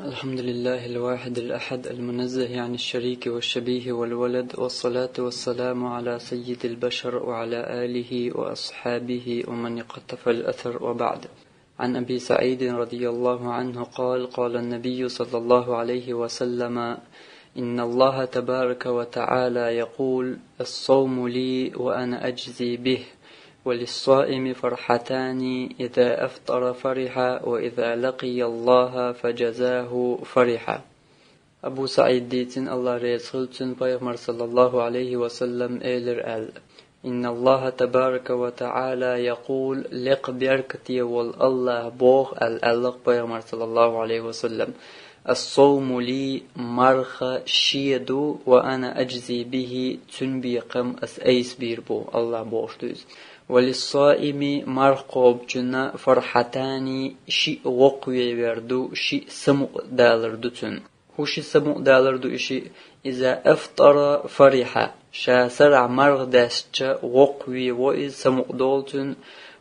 الحمد لله الواحد الأحد المنزه عن الشريك والشبيه والولد، والصلاة والسلام على سيد البشر وعلى آله وأصحابه ومن اقتفى الأثر، وبعد. عن أبي سعيد رضي الله عنه قال: قال النبي صلى الله عليه وسلم: إن الله تبارك وتعالى يقول: الصوم لي وأنا أجزي به، وللصائم فرحتان، إذا أفطر فرح، وإذا لقي الله فجزاه فرح. أبو سعيد ديتن الله رسولتن بيغمر صلى الله عليه وسلم إلر إن الله تبارك وتعالى يقول: لق بيركتي والله بوغ الألق بيغمر صلى الله عليه وسلم: الصوم لي مرخ شيدو وأنا أجزي به، تنبيقم أس بيربو الله بوغشتوز. وللصائم مرقوب جنا فرحتان، شيء وقوي وردو شيء سمو دالردو تن. هو شيء سمو دالردو إشي إذا أفطر فرحة، شا سرع مرغ داشت وقوي وإذ سمو دولتن.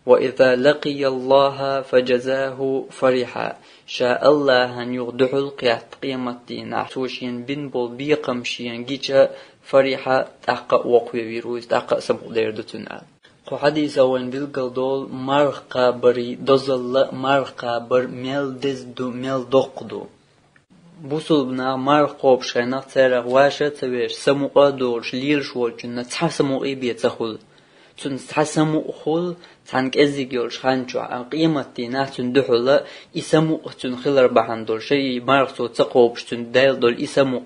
وإذا لقي الله فجزاه فرحة، شاء الله أن يغدح القيات قيمة دينا توشين بن بول بيقمشين جيجا فرحة تحقق وقوي ويروز تحقق سمو ديردتن. خو حديث وين بالقلدول مرغ قابري دزل مرغ قابر ميل دزدو ميل دقدو بوصل بنا مرغ قوب شينا تسرق واشا تبيش سمو دورش ليلش والجنة تحسمو إيبيا تخل تن تحسمو خل تانك ازيجولش خانجو عن قيمة دينا تندحل إسمو تن خلر بحندول شي مرغ تو تقوبش تن دايل دول إسمو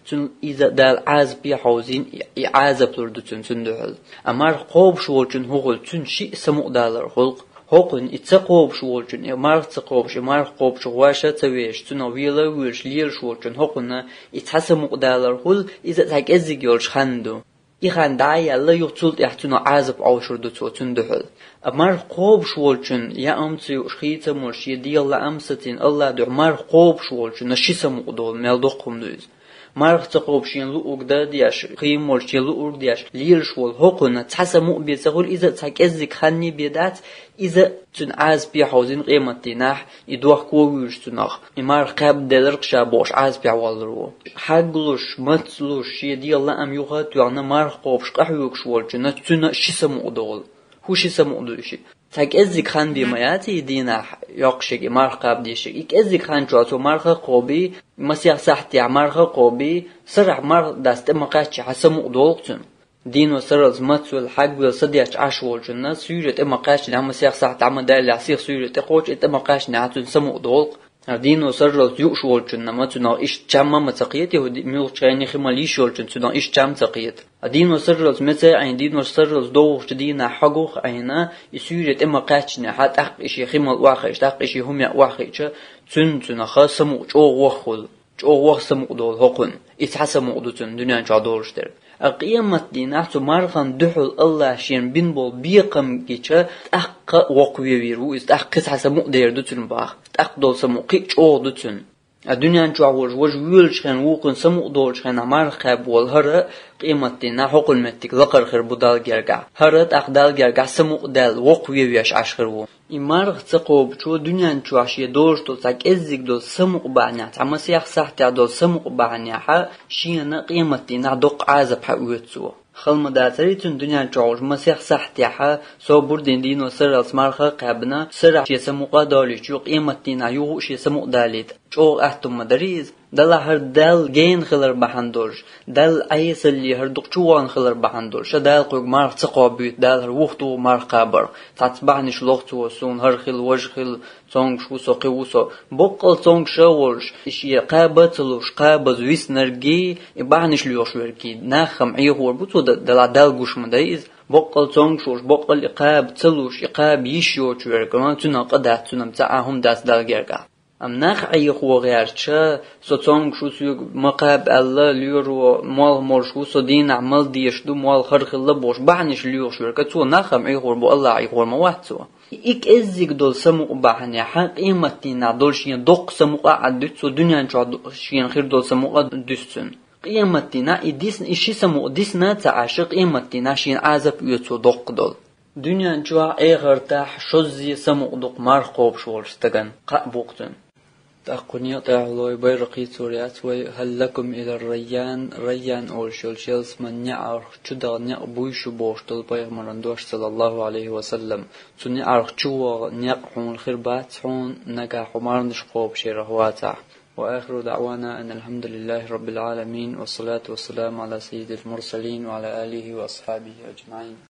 تن إذا دال عاز بي حوزين إعازة بلردو تندحل أمار قوب شوالجن هغل تن شي إسمو دالر خلق هقن إتقوب شوالجن مرغ تقوبش مرغ قوب شواشا تويش تن ويلا ويش ليل شوالجن هقن إتحسمو دالر خل إذا تاك ازيجولش خاندو إخان داعي الله يقتل يحتنا عازب عوشردو تو تندحل أمار قوب شوالجن يا أمتي وشخيطة مرش يدي الله أمستين الله دو مار قوب شوالجن نشيسا مقدول ميلدوقهم دوز مار تقوب شين لؤوك دا دياش قيم مرش يلؤوك دياش ليل شوال هقونا تحسا مؤبيت سهول إذا تاكزك خاني بيدات إذا تن عاز بي حوزين قيمة ديناح يدوح كوويش تناخ إمار قاب دلرق شابوش عاز بي عوالرو حقلوش متلوش يدي الله أم يوغات يعني مار قوبش قحيوك شوالجن تنا شيسا مقدول هو شيسا مقدولشي تاك ازيك خان بيماياتي دينا يقشك مرقب ديشك إك ازيك خان جواتو مرقب قوبي مسيح ساحتي مرقب قوبي سرع مرق داست مقاتش حسا مقدولكتن دين وسرز متسو الحق والصديق عشوال جنة سيرة مقاش نعم مسيح ساحت عم دال عصير سيرة قوش مقاش نعتن سمو دولك دين وسرز يوشوال جنة متنا إيش جمع متقيت يهودي ميل شيني خماليش وال جنة إيش جمع تقيت دين وسرز متى عين دين وسرز دوش دين حقوق عينا سيرة مقاش نحت أق إيش خمال واخش أق إيش هم واخش تن خاص سمو جو وخل جو وخ سمو دول هقن إتحسمو دتن دنيا جادورش در قيمة ديناتو مارغان دحل الله شين بنبول بيقم جيشا أق وقوي ويرو إست أق كسحسا مقدير دوتن باخ أق دول سمو قيش أو دوتن الدنيا جاورج ويلش خان وقن سمو دولش خان مارغ خاب والهرة قيمة دينا حق المتك لقر خير بدال جرجع هرت أق دال جرجع سمو دال وقوي ويش عشخرو إمارغ تقوب شو دنيا جواشية دولش دول تاك إزيك دول سمو بعنات عما سياح ساحتي دول سمو بعناها شينا قيمة دينا دوق عازب حقويتسو خلما داتريتون دنيا جوج مسيح ساحتي سو بردين دينو سرالس مارغ قابنا سرع شي سمو قادالي شو قيمة دينا يوغو شي سمو داليت شو أحتم مدريز دل هر دل جين خلر بحندورش دل أيس اللي هر دقشوان خلر بحندورش دل قوق مارغ تقابيت دل هر وقتو مارغ قابر تاتبعنش لغتو سون هر خل وجه خل تونغ شو سو قيوسو بقل تونغ شاولش إشي قابتلوش قابز ويس نرجي إبعنش ليوش وركي ناخم عيهور بوتو دل قوش مدايز بقل تونغ شوش بقل إقاب تلوش إقاب يشيوش وركي تنا قدات تنا متاعهم داس دل جرقا أم نخ أي خو غيرشة سوتونغ شو سيو مقاب الله ليرو مال مرشو سدين عمل ديشدو مال خرخ الله بوش بعنش ليوش وركتو نخم أي خور بو الله أي خور مواتو إك إزيك دول سمو بعني حق قيمتنا دول شين دوق سمو قعدتو دنيا شين خير دول سمو قعدتسن قيمتنا إديسن إشي سمو ديسنا تعاشق قيمتنا شين عازب يتو دوق دول دنيا جوا إغرتاح شوزي سمو دوق مارقوب شولستغن قابوقتن تأقني تعالوا بيرقي سوريات هل لكم إلى الريان أول شيلس من يعرف شدا نقبويش بوشتل بيغمرندوش صلى الله عليه وسلم سنعرف شو نقحون الخربات حون نقاح ومارنش قوب شيرهواتا. وآخر دعوانا أن الحمد لله رب العالمين والصلاة والسلام على سيد المرسلين وعلى آله وأصحابه أجمعين.